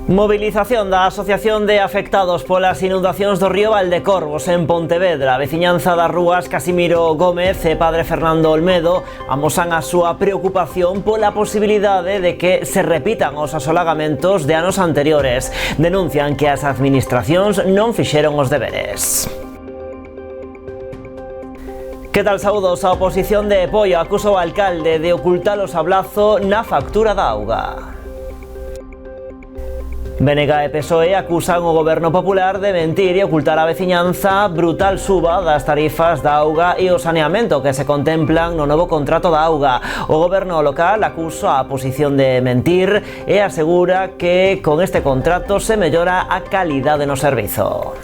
Movilización da Asociación de Afectados polas inundacións do río Valdecorvos en Pontevedra. A veciñanza das rúas Casimiro Gómez e Padre Fernando Olmedo amosan a súa preocupación pola posibilidade de que se repitan os asolagamentos de anos anteriores. Denuncian que as administracións non fixeron os deberes. Que tal, saúdos? A oposición de Poio acusa o alcalde de ocultar o sablazo na factura da auga. BNG e PSOE acusan o Goberno Popular de mentir e ocultar a veciñanza brutal suba das tarifas da auga e o saneamento que se contemplan no novo contrato da auga. O Goberno local acusa a oposición de mentir e asegura que con este contrato se mellora a calidade no servizo.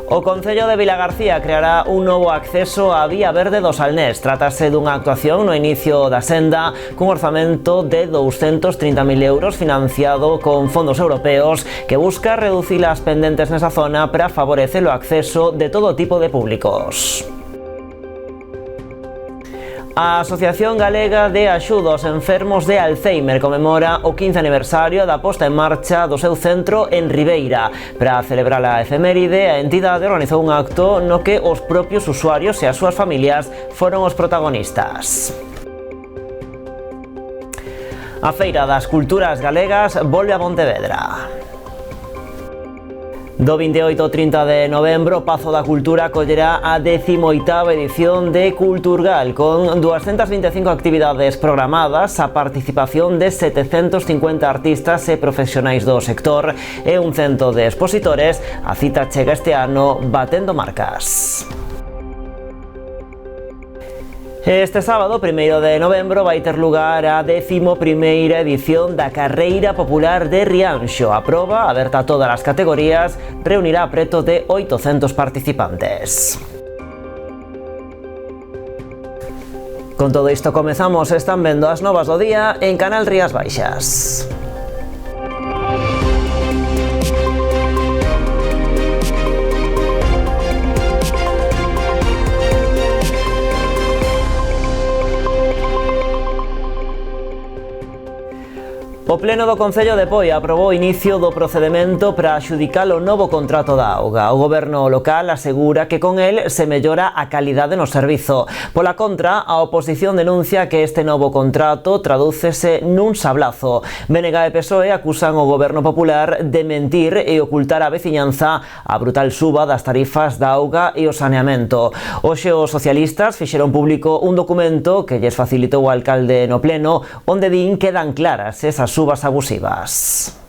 O Concello de Vilagarcía creará un novo acceso á Vía Verde do Salnés. Trátase dunha actuación no inicio da senda cun orzamento de 230.000 euros financiado con fondos europeos que busca reducir as pendentes nesa zona para favorecer o acceso de todo tipo de públicos. A Asociación Galega de Axuda aos Enfermos de Alzheimer conmemora o 15 aniversario da posta en marcha do seu centro en Ribeira. Para celebrar a efeméride, a entidade organizou un acto no que os propios usuarios e as súas familias foron os protagonistas. A Feira das Culturas Galegas volve a Pontevedra. Do 28 ao 30 de novembro, o Pazo da Cultura acollerá a 18ª edición de Culturgal, con 225 actividades programadas, a participación de 750 artistas e profesionais do sector e un cento de expositores. A cita chega este ano batendo marcas. Este sábado, 1 de novembro, vai ter lugar a 11ª edición da Carreira Popular de Rianxo. A proba, aberta a todas as categorías, reunirá preto de 800 participantes. Con todo isto comezamos. Están vendo as novas do día en Canal Rías Baixas. O Pleno do Concello de Poio aprobou o inicio do procedemento para adxudicar o novo contrato da auga. O Goberno local asegura que con el se mellora a calidade no servizo. Pola contra, a oposición denuncia que este novo contrato tradúcese nun sablazo. BNG e PSOE acusan o Goberno Popular de mentir e ocultar a veciñanza a brutal suba das tarifas da auga e o saneamento. Hoxe os socialistas fixeron público un documento que lles facilitou o alcalde no Pleno, onde din que dan claras esas subas abusivas.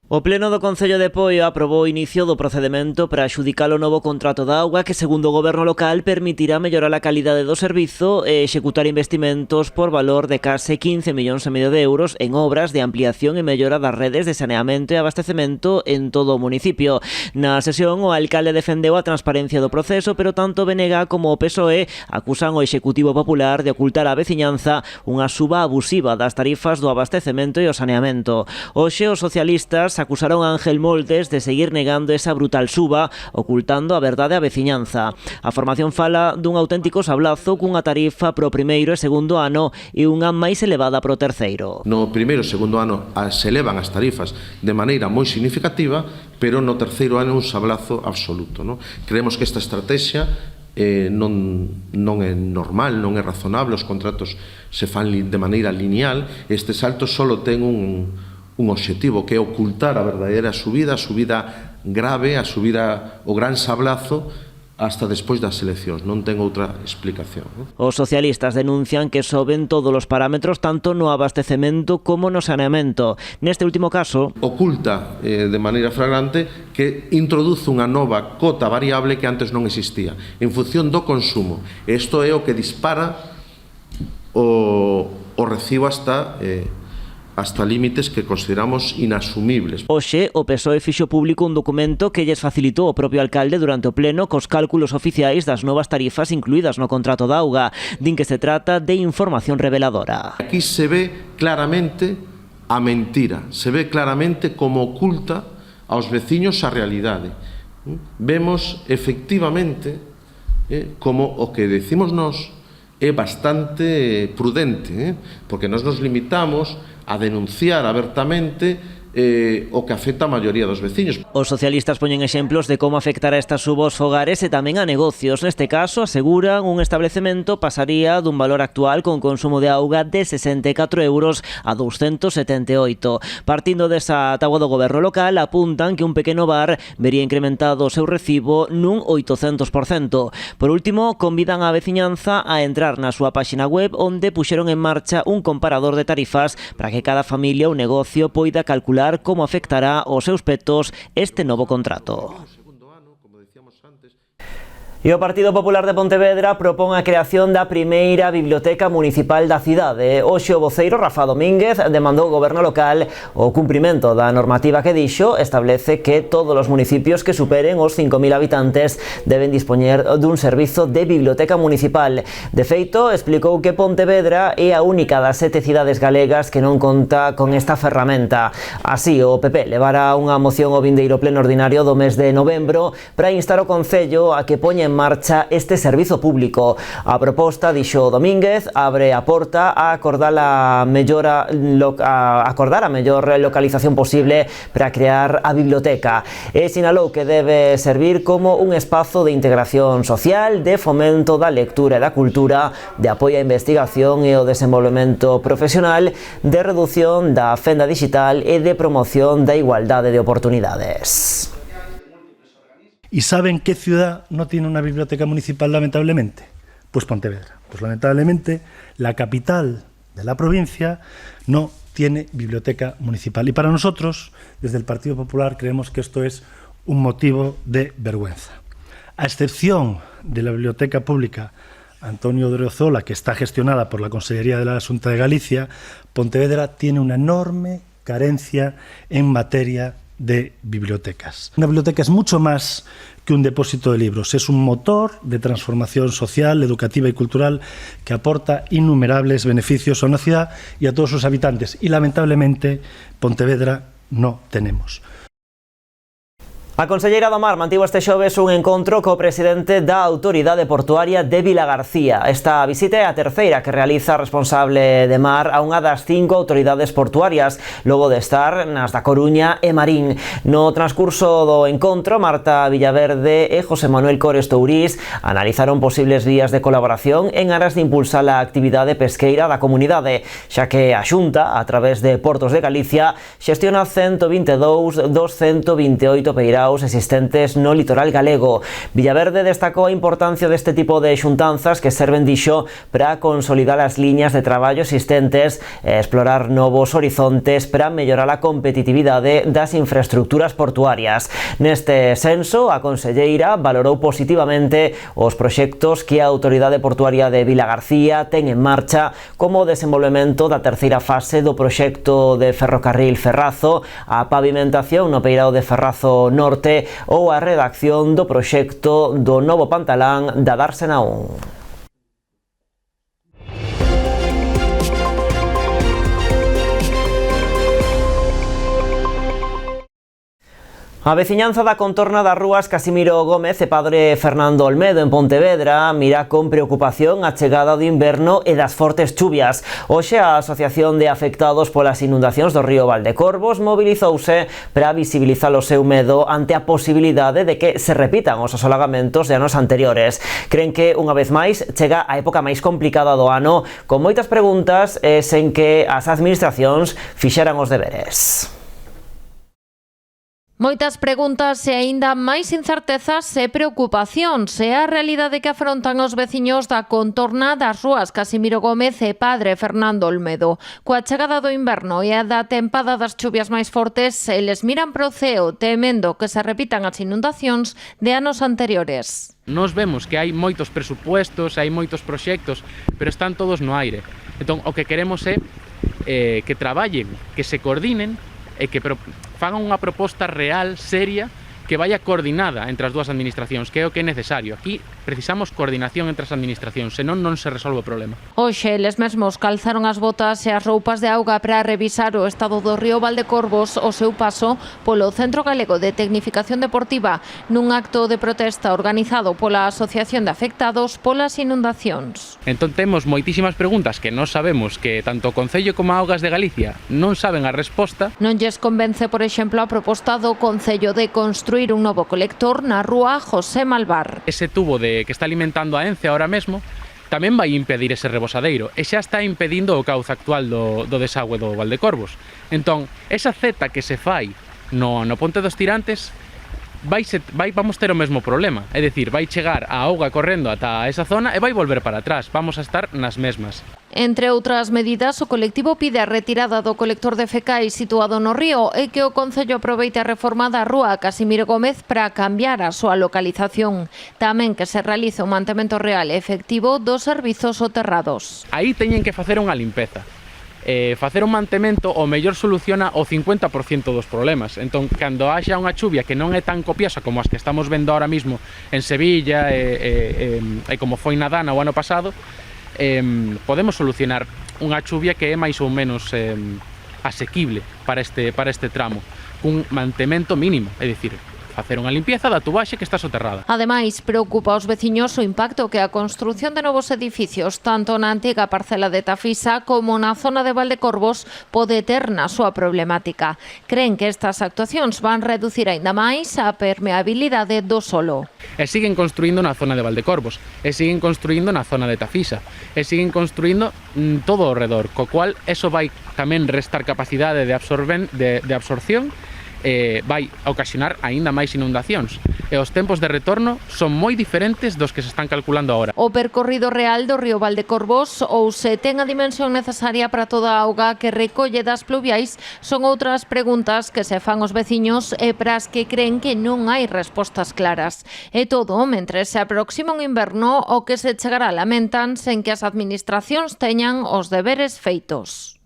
O Pleno do Concello de Poio aprobou o inicio do procedemento para adxudicar o novo contrato da auga que, segundo o Goberno local, permitirá mellorar a calidade do servizo e executar investimentos por valor de case 15,5 millóns de euros en obras de ampliación e mellora das redes de saneamento e abastecemento en todo o municipio. Na sesión, o alcalde defendeu a transparencia do proceso, pero tanto BNG como o PSOE acusan o Executivo Popular de ocultar á veciñanza unha suba abusiva das tarifas do abastecemento e o saneamento. Hoxe, os socialistas acusaron a Ángel Moldes de seguir negando esa brutal suba, ocultando a verdade á veciñanza. A formación fala dun auténtico sablazo cunha tarifa pro primeiro e segundo ano e unha máis elevada pro terceiro. No primeiro e segundo ano se elevan as tarifas de maneira moi significativa, pero no terceiro ano un sablazo absoluto. Creemos que esta estrategia non é normal, non é razonable, os contratos se fan de maneira lineal, este salto só ten un obxectivo que é ocultar a verdadeira subida, a subida grave, o gran sablazo hasta despois das eleccións. Non ten outra explicación. Os socialistas denuncian que soben todos os parámetros tanto no abastecemento como no saneamento. Neste último caso, oculta de maneira flagrante que introduce unha nova cota variable que antes non existía en función do consumo. Isto é o que dispara o recibo hasta límites que consideramos inasumibles. Hoxe, o PSOE fixo público un documento que lles facilitou o propio alcalde durante o pleno cos cálculos oficiais das novas tarifas incluídas no contrato da auga. Din que se trata de información reveladora. Aquí se ve claramente a mentira, se ve claramente como oculta aos veciños a realidade. Vemos efectivamente como o que decimos nós é bastante prudente, porque nós nos limitamos a denunciar abertamente o que afecta a maioría dos veciños. Os socialistas poñen exemplos de como afectará esta suba aos fogares e tamén a negocios. Neste caso, aseguran, un establecemento pasaría dun valor actual con consumo de auga de 64 euros a 278. Partindo desa táboa do goberno local, apuntan que un pequeno bar vería incrementado o seu recibo nun 800%. Por último, convidan a veciñanza a entrar na súa páxina web onde puxeron en marcha un comparador de tarifas para que cada familia ou negocio poida calcular como afectará aos seus petos este novo contrato. E o Partido Popular de Pontevedra propón a creación da primeira biblioteca municipal da cidade. Hoxe o voceiro Rafa Domínguez demandou ao goberno local o cumprimento da normativa que dixo establece que todos os municipios que superen os 5.000 habitantes deben dispoñer dun servizo de biblioteca municipal. De feito, explicou que Pontevedra é a única das 7 cidades galegas que non conta con esta ferramenta. Así, o PP levará unha moción ao vindeiro pleno ordinario do mes de novembro para instar o Concello a que poña en marcha este servizo público. A proposta, dixo Domínguez, abre a porta a acordar a mellor localización posible para crear a biblioteca e sinalou que debe servir como un espazo de integración social, de fomento da lectura e da cultura, de apoio á investigación e o desenvolvemento profesional, de reducción da fenda digital e de promoción da igualdade de oportunidades. ¿Y saben qué ciudad no tiene una biblioteca municipal, lamentablemente? Pues Pontevedra. Pues lamentablemente la capital de la provincia no tiene biblioteca municipal. Y para nosotros, desde el Partido Popular, creemos que esto es un motivo de vergüenza. A excepción de la biblioteca pública Antonio Odriozola, que está gestionada por la Consellería de la Xunta de Galicia, Pontevedra tiene una enorme carencia en materia de bibliotecas. Una biblioteca es mucho más que un depósito de libros, es un motor de transformación social, educativa y cultural que aporta innumerables beneficios a una ciudad y a todos sus habitantes. Y lamentablemente Pontevedra no tenemos. A Conselleira do Mar mantivo este xoves un encontro co presidente da Autoridade Portuaria de Vilagarcía. Esta visita é a terceira que realiza a responsable de mar a unha das 5 autoridades portuarias, logo de estar nas da Coruña e Marín. No transcurso do encontro, Marta Villaverde e José Manuel Cores Tourís analizaron posibles vías de colaboración en aras de impulsar a actividade pesqueira da comunidade, xa que a Xunta, a través de Portos de Galicia, xestiona 122 dos 128 peiraos existentes no litoral galego. Villaverde destacou a importancia deste tipo de xuntanzas que serven, dixo, para consolidar as liñas de traballo existentes e explorar novos horizontes para mellorar a competitividade das infraestructuras portuarias. Neste senso, a conselleira valorou positivamente os proxectos que a Autoridade Portuaria de Vilagarcía ten en marcha, como o desenvolvemento da terceira fase do proxecto de ferrocarril Ferrazo, a pavimentación no peirao de Ferrazo Norte ou a redacción do proxecto do novo Pantalán da Dársena 1. A veciñanza da contorna das rúas Casimiro Gómez e Padre Fernando Olmedo en Pontevedra mira con preocupación a chegada do inverno e das fortes chuvias. Hoxe a Asociación de Afectados polas inundacións do río Valdecorvos mobilizouse para visibilizar o seu medo ante a posibilidade de que se repitan os asolagamentos de anos anteriores. Creen que, unha vez máis, chega a época máis complicada do ano, con moitas preguntas e sen que as administracións fixeran os deberes. Moitas preguntas e aínda máis incertezas e preocupacións é a realidade que afrontan os veciños da contorna das rúas Casimiro Gómez e Padre Fernando Olmedo. Coa chegada do inverno e a da tempada das chuvias máis fortes, eles miran para o ceo temendo que se repitan as inundacións de anos anteriores. Nos vemos que hai moitos presupuestos, hai moitos proxectos, pero están todos no aire. Entón, o que queremos é que traballen, que se coordinen e que fagan unha proposta real, seria, que vaya coordinada entre as dúas administracións, que é o que é necesario. Aquí precisamos coordinación entre as administracións, senón non se resolve o problema. Hoxe, eles mesmos calzaron as botas e as roupas de auga para revisar o estado do río Valdecorvos o seu paso polo Centro Galego de Tecnificación Deportiva nun acto de protesta organizado pola Asociación de Afectados polas Inundacións. Entón temos moitísimas preguntas que non sabemos, que tanto o Concello como a Augas de Galicia non saben a resposta. Non lles convence, por exemplo, a proposta do Concello de construir un novo colector na rúa José Malvar. Ese tubo que está alimentando a Ence ahora mesmo tamén vai impedir ese rebosadeiro e xa está impedindo o cauce actual do desagüe do Valdecorvos. Entón, esa zeta que se fai no Ponte dos Tirantes vamos ter o mesmo problema, é dicir, vai chegar a auga correndo ata esa zona e vai volver para atrás, vamos a estar nas mesmas. Entre outras medidas, o colectivo pide a retirada do colector de fecais situado no río e que o Concello aproveite a reforma da rúa Casimiro Gómez para cambiar a súa localización. Tamén que se realice un mantemento real e efectivo dos servizos soterrados. Aí teñen que facer unha limpeza. Facer un mantemento o mellor soluciona o 50% dos problemas. Entón, cando haxa unha chuvia que non é tan copiosa como as que estamos vendo ahora mismo en Sevilla e como foi na Dana o ano pasado, podemos solucionar unha chuvia que é máis ou menos asequible para este tramo, cun mantemento mínimo, é dicir, facer unha limpieza da tubaxe que está soterrada. Ademais, preocupa aos veciños o impacto que a construción de novos edificios, tanto na antiga parcela de Tafisa como na zona de Valdecorvos, pode ter na súa problemática. Creen que estas actuacións van reducir aínda máis a permeabilidade do solo. E siguen construindo na zona de Valdecorvos, e siguen construindo na zona de Tafisa, e siguen construindo todo ao redor, co cual eso vai tamén restar capacidade de absorción, vai ocasionar aínda máis inundacións e os tempos de retorno son moi diferentes dos que se están calculando agora. O percorrido real do río Valdecorvos ou se ten a dimensión necesaria para toda a auga que recolle das pluviais son outras preguntas que se fan os veciños e para as que creen que non hai respostas claras. E todo mentre se aproxima un inverno o que se chegará, lamentan, sen que as administracións teñan os deberes feitos.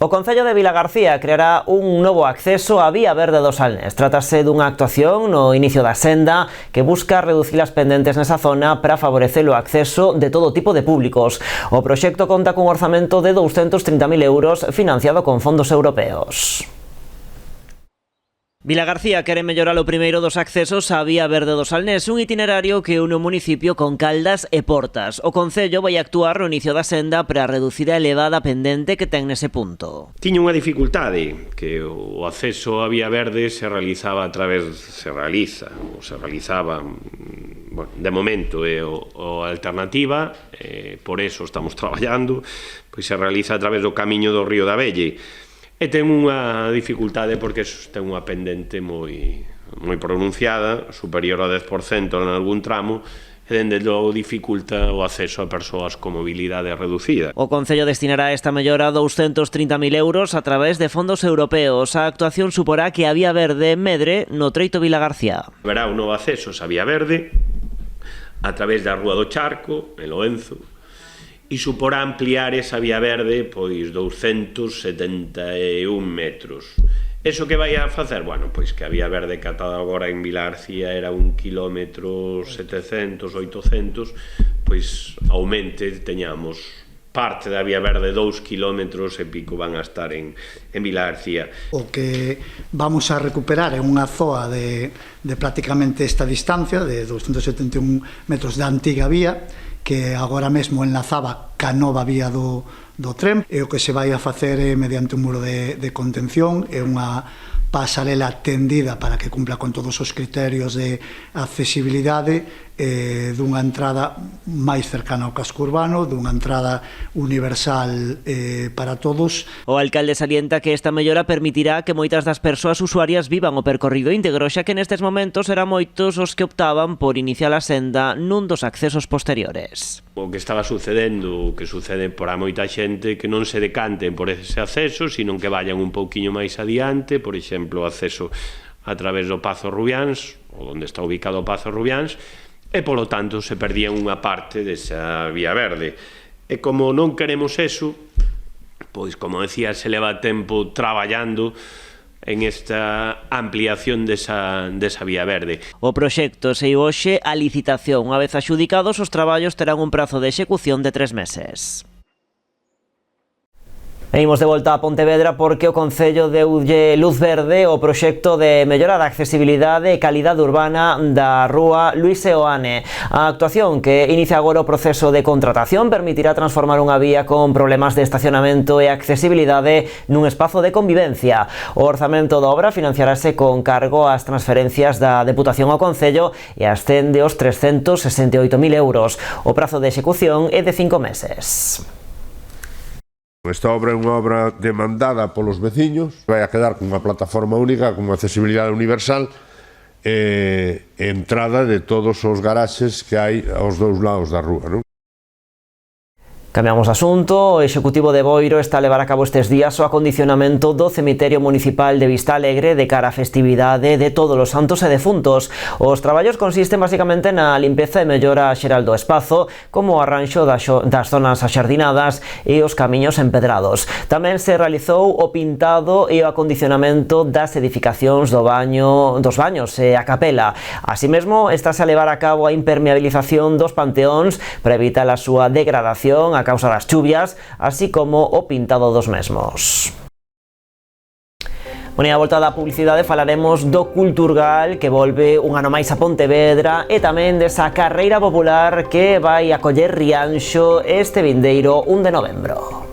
O Concello de Vilagarcía creará un novo acceso á Vía Verde do Salnés. Trátase dunha actuación no inicio da senda que busca reducir as pendentes nesa zona para favorecer o acceso de todo tipo de públicos. O proxecto conta cun orzamento de 230.000 euros financiado con fondos europeos. Vilagarcía quere mellorar o primeiro dos accesos á Vía Verde do Salnés, un itinerario que une o municipio con Caldas e Portas. O Concello vai actuar no inicio da senda para reducir a elevada pendente que ten nese punto. Tiña unha dificultade, que o acceso á Vía Verde se realizaba bueno, de momento é a alternativa, por eso estamos traballando, pois se realiza a través do camiño do Río da Velle. E ten unha dificultade porque ten unha pendente moi pronunciada, superior ao 10% en algún tramo, e dende logo dificulta o acceso a persoas con mobilidade reducida. O Concello destinará a esta mellora 230.000 euros a través de fondos europeos. A actuación suporá que a Vía Verde medre no treito Vilagarcía. Verá un novo acceso a Vía Verde a través da Rúa do Charco, en Loenzo, e suporá ampliar esa Vía Verde pois 271 metros. Eso que vai a facer? Bueno, pois que a Vía Verde que ata agora en Vilagarcía era 1 km 700, 800, pois aumente, teñamos parte da Vía Verde 2 km e pico van a estar en Vilagarcía. O que vamos a recuperar é unha zoa de prácticamente esta distancia de 271 metros da antiga vía, que agora mesmo enlazaba ca nova vía do tren, e o que se vai a facer é mediante un muro de contención e unha pasarela tendida para que cumpla con todos os criterios de accesibilidade, dunha entrada máis cercana ao casco urbano, dunha entrada universal para todos. O alcalde salienta que esta mellora permitirá que moitas das persoas usuarias vivan o percorrido íntegro, xa que nestes momentos eran moitos os que optaban por iniciar a senda nun dos accesos posteriores. O que estaba sucedendo, o que sucede por a moita xente que non se decanten por ese acceso, sino que vayan un pouquiño máis adiante, por exemplo, o acceso a través do Pazo Rubiáns, ou onde está ubicado o Pazo Rubiáns, e polo tanto se perdía unha parte desa Vía Verde. E como non queremos eso, pois como decía, se leva tempo traballando en esta ampliación desa vía verde. O proxecto saiu hoxe a licitación. Unha vez axudicados, os traballos terán un prazo de execución de 3 meses. Imos de volta a Pontevedra porque o Concello deulle luz verde ao proxecto de mellora da accesibilidade e calidade urbana da rúa Luis Seoane. A actuación que inicia agora o proceso de contratación permitirá transformar unha vía con problemas de estacionamento e accesibilidade nun espazo de convivencia. O orzamento da obra financiarase con cargo ás transferencias da Deputación ao Concello e ascende aos 368.000 euros. O prazo de execución é de 5 meses. Esta obra é unha obra demandada polos veciños, vai a quedar cunha plataforma única, con accesibilidade universal e entrada de todos os garaxes que hai aos dous lados da rúa, non? Cambiamos de asunto. O Executivo de Boiro está a levar a cabo estes días o acondicionamento do cemiterio municipal de Vista Alegre de cara á festividade de Todos os Santos e Defuntos. Os traballos consisten basicamente na limpeza e mellora xeral do espazo, como o arranxo das zonas axardinadas e os camiños empedrados. Tamén se realizou o pintado e o acondicionamento das edificacións dos baños e a capela. Así mesmo, estáse a levar a cabo a impermeabilización dos panteóns para evitar a súa degradación a causa das chuvias, así como o pintado dos mesmos. Bueno, e a volta da publicidade falaremos do Culturgal que volve un ano máis a Pontevedra e tamén desa carreira popular que vai acoller Rianxo este vindeiro 1 de novembro.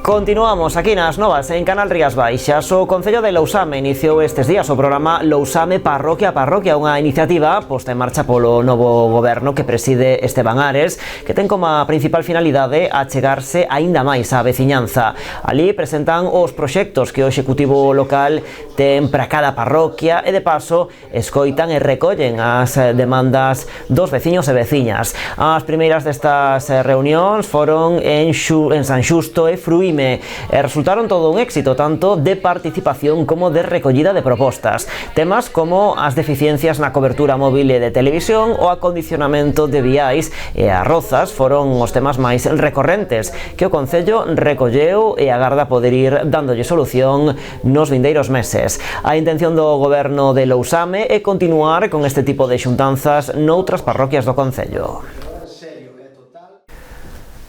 Continuamos aquí nas Novas en Canal Rías Baixas. O Concello de Lousame iniciou estes días o programa Lousame Parroquia a Parroquia, unha iniciativa posta en marcha polo novo goberno que preside Esteban Ares, que ten como principal finalidade achegarse aínda máis á veciñanza. Alí presentan os proxectos que o Executivo local ten para cada parroquia e de paso escoitan e recollen as demandas dos veciños e veciñas. As primeiras destas reunións foron en San Xusto e Fruíme e resultaron todo un éxito tanto de participación como de recollida de propostas. Temas como as deficiencias na cobertura móvil e de televisión, o acondicionamento de viais e as rozas foron os temas máis recorrentes que o Concello recolleu e agarda poder ir dándolle solución nos vindeiros meses. A intención do Goberno de Lousame é continuar con este tipo de xuntanzas noutras parroquias do Concello.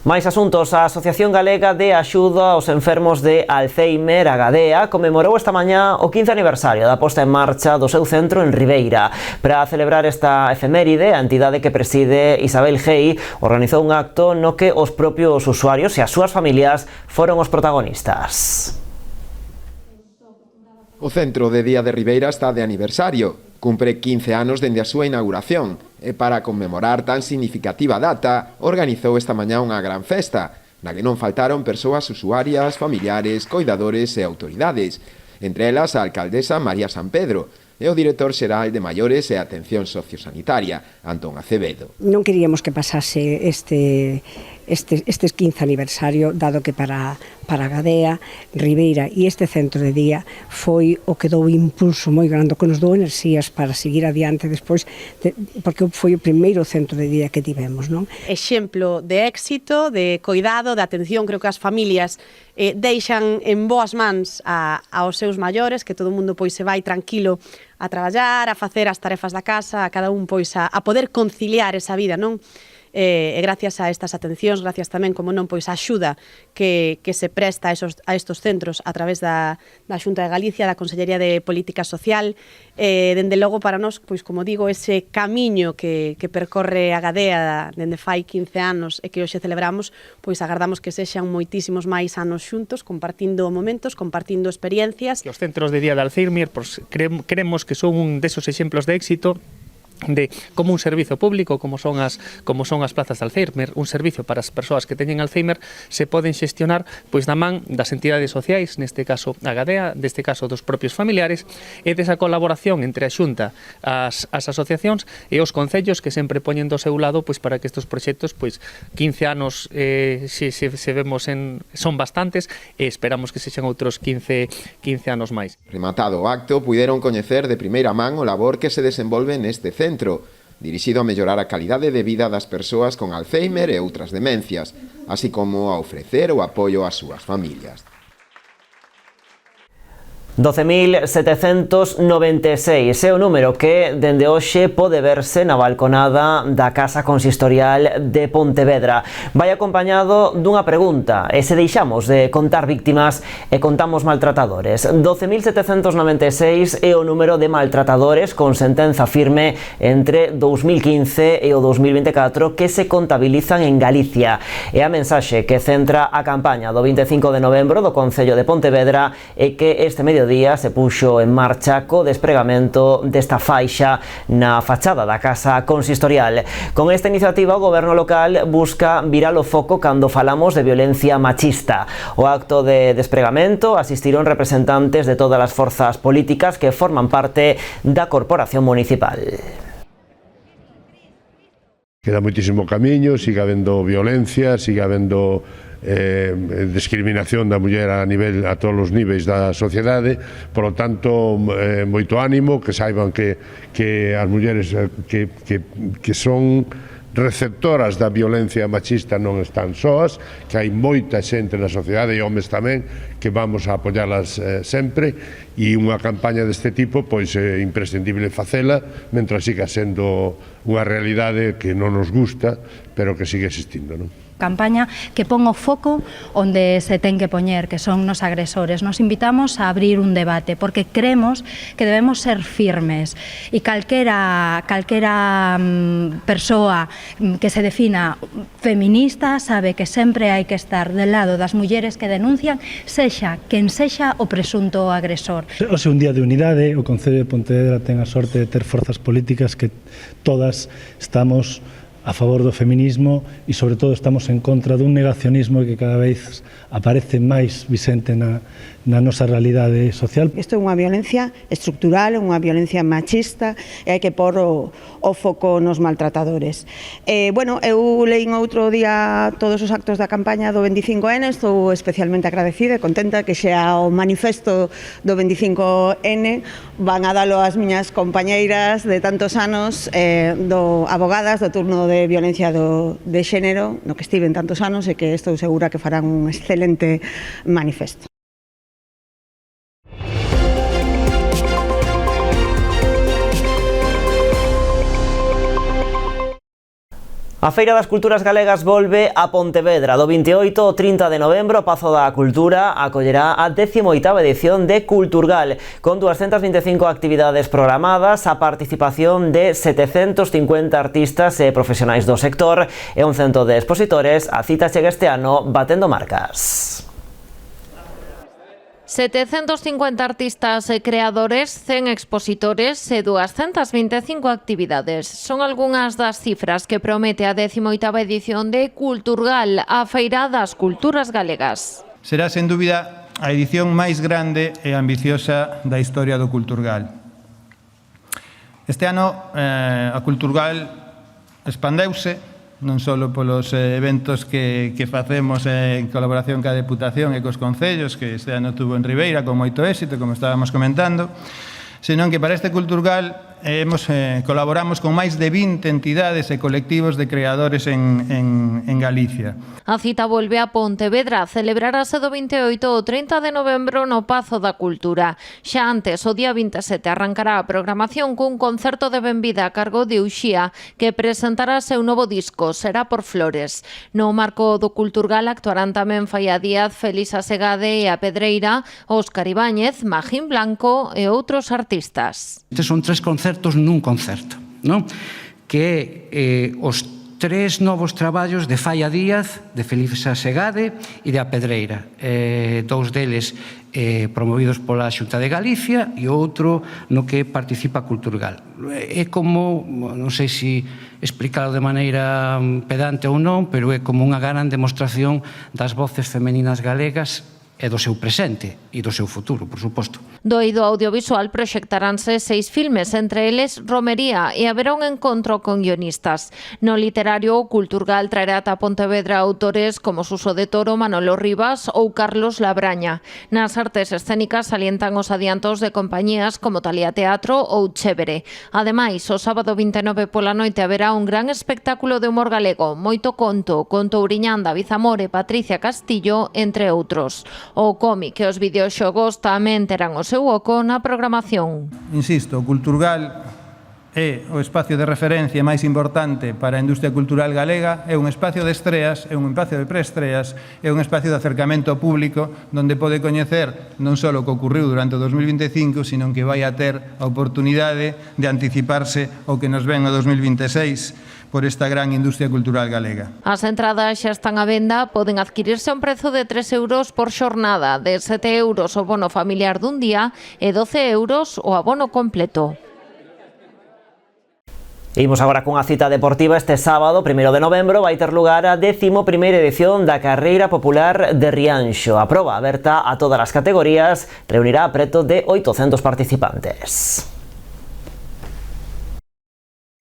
Máis asuntos. A Asociación Galega de Axuda aos Enfermos de Alzheimer, a Gadea, conmemorou esta mañá o 15 aniversario da posta en marcha do seu centro en Ribeira. Para celebrar esta efeméride, a entidade que preside Isabel Gei organizou un acto no que os propios usuarios e as súas familias foron os protagonistas. O Centro de Día de Ribeira está de aniversario. Cumpre 15 anos dende a súa inauguración e para conmemorar tan significativa data organizou esta mañá unha gran festa na que non faltaron persoas usuarias, familiares, coidadores e autoridades, entre elas a alcaldesa María San Pedro e o director xeral de Maiores e Atención Sociosanitaria, Antón Acevedo. Non queríamos que pasase este 15 aniversario, dado que para Gadea, Ribeira e este centro de día foi o que dou impulso moi grande, que nos dou enerxías para seguir adiante despois, porque foi o primeiro centro de día que tivemos, non? Exemplo de éxito, de coidado, de atención, creo que as familias deixan en boas mans aos seus maiores, que todo o mundo pois se vai tranquilo a traballar, a facer as tarefas da casa, a cada un pois a poder conciliar esa vida, non? E gracias a estas atencións, gracias tamén, como non, pois a axuda que se presta a estos centros a través da Xunta de Galicia, da Consellería de Política Social, dende logo para nós, pois como digo, ese camiño que percorre a Gadea dende fai 15 anos e que hoxe celebramos, pois agardamos que sexan moitísimos máis anos xuntos, compartindo momentos, compartindo experiencias. Os centros de día de Alzheimer, pues, creemos que son un desos exemplos de éxito de como un servizo público, como son as plazas de Alzheimer, un servizo para as persoas que teñen Alzheimer, se poden xestionar pois da man das entidades sociais, neste caso a Gadea, deste caso dos propios familiares, e desa colaboración entre a Xunta, as asociacións e os concellos que sempre poñen do seu lado pois para que estes proxectos, pois 15 anos se vemos son bastantes e esperamos que sexan outros 15 anos máis. Rematado o acto, puideron coñecer de primeira man o labor que se desenvolve neste centro, dirixido a mellorar a calidade de vida das persoas con Alzheimer e outras demencias, así como a ofrecer o apoio ás súas familias. 12.796 é o número que dende hoxe pode verse na balconada da Casa Consistorial de Pontevedra. Vai acompañado dunha pregunta, e se deixamos de contar víctimas e contamos maltratadores. 12.796 é o número de maltratadores con sentenza firme entre 2015 e o 2024 que se contabilizan en Galicia. E a mensaxe que centra a campaña do 25 de novembro do Concello de Pontevedra é que este mediodía se puxo en marcha co despregamento desta faixa na fachada da Casa Consistorial. Con esta iniciativa o goberno local busca virar o foco cando falamos de violencia machista. O acto de despregamento asistiron representantes de todas as forzas políticas que forman parte da corporación municipal. Queda moitísimo camiño, sigue habendo violencia, sigue habendo discriminación da muller a todos os niveis da sociedade, por lo tanto moito ánimo, que saiban que as mulleres que son receptoras da violencia machista non están soas, que hai moita xente na sociedade e homes tamén que vamos a apoialas sempre, e unha campaña deste tipo pois é imprescindible facela mentre siga sendo unha realidade que non nos gusta pero que sigue existindo, non? Campaña que pon o foco onde se ten que poñer, que son nos agresores. Nos invitamos a abrir un debate, porque creemos que debemos ser firmes e calquera persoa que se defina feminista sabe que sempre hai que estar del lado das mulleres que denuncian, sexa quen sexa o presunto agresor. Hoxe un día de unidade, o Concello de Pontevedra ten a sorte de ter forzas políticas que todas estamos a favor do feminismo e, sobre todo, estamos en contra dun negacionismo que cada vez aparece máis visente na nosa realidade social. Isto é unha violencia estructural, unha violencia machista e hai que pôr o foco nos maltratadores. Eu leín outro día todos os actos da campaña do 25N, estou especialmente agradecida e contenta que xa o manifesto do 25N van a dalo as miñas compañeiras de tantos anos, abogadas do turno de violencia de xénero, no que estiven tantos anos e que estou segura que farán un excelente manifesto. A Feira das Culturas Galegas volve a Pontevedra. Do 28 ao 30 de novembro, o Pazo da Cultura acollerá a 18ª edición de Culturgal, con 225 actividades programadas, a participación de 750 artistas e profesionais do sector e un cento de expositores. A cita chega este ano batendo marcas. 750 artistas e creadores, 100 expositores e 225 actividades. Son algunhas das cifras que promete a 18ª edición de Culturgal, a Feira das Culturas Galegas. Será, sen dúbida, a edición máis grande e ambiciosa da historia do Culturgal. Este ano, a Culturgal expandeuse non só polos eventos que facemos en colaboración ca Deputación e cos concellos, que este ano tuvo en Ribeira con moito éxito, como estábamos comentando, senón que para este Culturgal colaboramos con máis de 20 entidades e colectivos de creadores en Galicia. A cita volve a Pontevedra, celebrarase do 28 ao 30 de novembro no Pazo da Cultura. Xa antes, o día 27, arrancará a programación cun concerto de benvida a cargo de Uxía, que presentará seu novo disco, Será por Flores. No marco do Culturgal actuarán tamén Faia Díaz, Felisa Segade e a Pedreira, Óscar Ibáñez, Magín Blanco e outros artistas. Estes son 3 concertos nun concerto, non? Que é os 3 novos traballos de Faia Díaz, de Felisa Segade e de a Pedreira. 2 deles promovidos pola Xunta de Galicia e outro no que participa Culturgal. É como, non sei se explicarlo de maneira pedante ou non, pero é como unha gran demostración das voces femeninas galegas e do seu presente e do seu futuro, por suposto. Do eido audiovisual proxectaránse 6 filmes, entre eles Romería, e haberá un encontro con guionistas. No literario, o Culturgal traerá ata Pontevedra autores como Suso de Toro, Manolo Rivas ou Carlos Labraña. Nas artes escénicas salientan os adiantos de compañías como Talía Teatro ou Chévere. Ademais, o sábado 29 pola noite haberá un gran espectáculo de humor galego, moito conto, con Touriñán, David Zamore, Patricia Castillo, entre outros. O cómic e os videoxogos tamén terán o seu oco na programación. Insisto, o Culturgal é o espacio de referencia máis importante para a industria cultural galega, é un espacio de estreas, é un espacio de preestreas, é un espacio de acercamento público onde pode coñecer non só o que ocorreu durante o 2025, sino que vai a ter a oportunidade de anticiparse ao que nos ven o 2026 por esta gran industria cultural galega. As entradas xa están á venda, poden adquirirse a un prezo de 3 euros por xornada, de 7 euros o bono familiar dun día e 12 euros o abono completo. Imos agora cunha cita deportiva. Este sábado, 1 de novembro, vai ter lugar a 11ª edición da Carreira Popular de Rianxo. A proba, aberta a todas as categorías, reunirá preto de 800 participantes.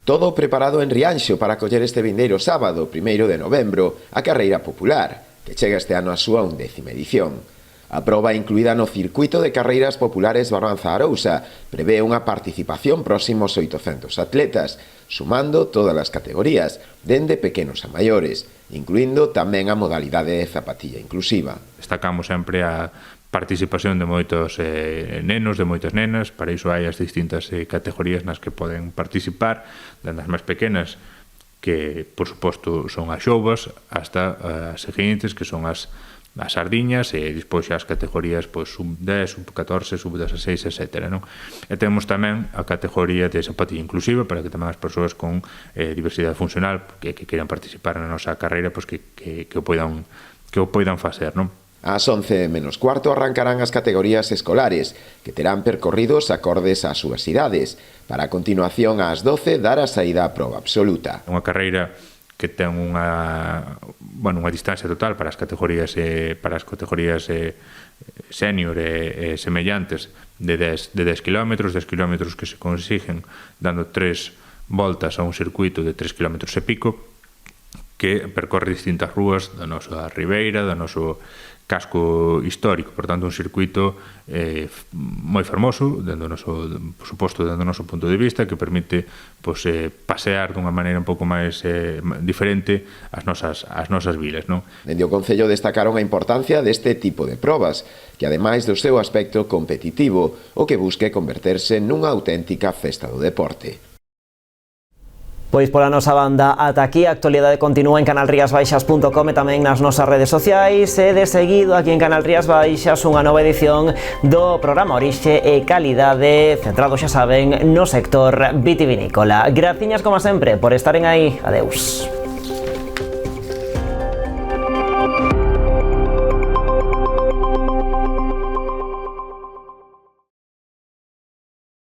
Todo preparado en Rianxo para acoller este vindeiro sábado, 1 de novembro, a Carreira Popular, que chega este ano a súa 11ª edición. A proba incluída no circuito de carreiras populares Barbanza-Arousa prevé unha participación próximos 800 atletas, sumando todas as categorías, dende pequenos a maiores, incluindo tamén a modalidade de zapatilla inclusiva. Destacamos sempre a participación de moitos nenos, de moitas nenas. Para iso hai as distintas categorías nas que poden participar, dende as máis pequenas, que por suposto son as xouvas, hasta as seguintes, que son as sardiñas, e despois xa as categorías sub-10, sub-14, sub-16, etc. E temos tamén a categoría de zapatilla inclusiva, para que tamén as persoas con diversidade funcional que queiran participar na nosa carreira, que o poidan facer, non? Ás 11 menos cuarto arrancarán as categorías escolares, que terán percorridos acordes ás súas idades, para a continuación ás 12 dar a saída á proba absoluta. Unha carreira que ten unha distancia total para as categorías senior e semellantes de 10 km, 10 km que se consiguen dando 3 voltas a un circuito de 3 km e pico, que percorre distintas rúas da nosa ribeira, do noso casco histórico. Por tanto, un circuito moi fermoso, por suposto, dentro do noso punto de vista, que permite pasear dunha maneira un pouco máis diferente as nosas vilas. Dende o Concello destacaron a importancia deste tipo de probas, que ademais do seu aspecto competitivo, o que busque converterse nunha auténtica festa do deporte. Pois pola nosa banda ata aquí, a actualidade continúa en canalriasbaixas.com e tamén nas nosas redes sociais, e de seguido aquí en Canal Rías Baixas unha nova edición do programa Orixe e Calidade, centrado, xa saben, no sector vitivinícola. Graciñas como sempre por estaren aí. Adeus.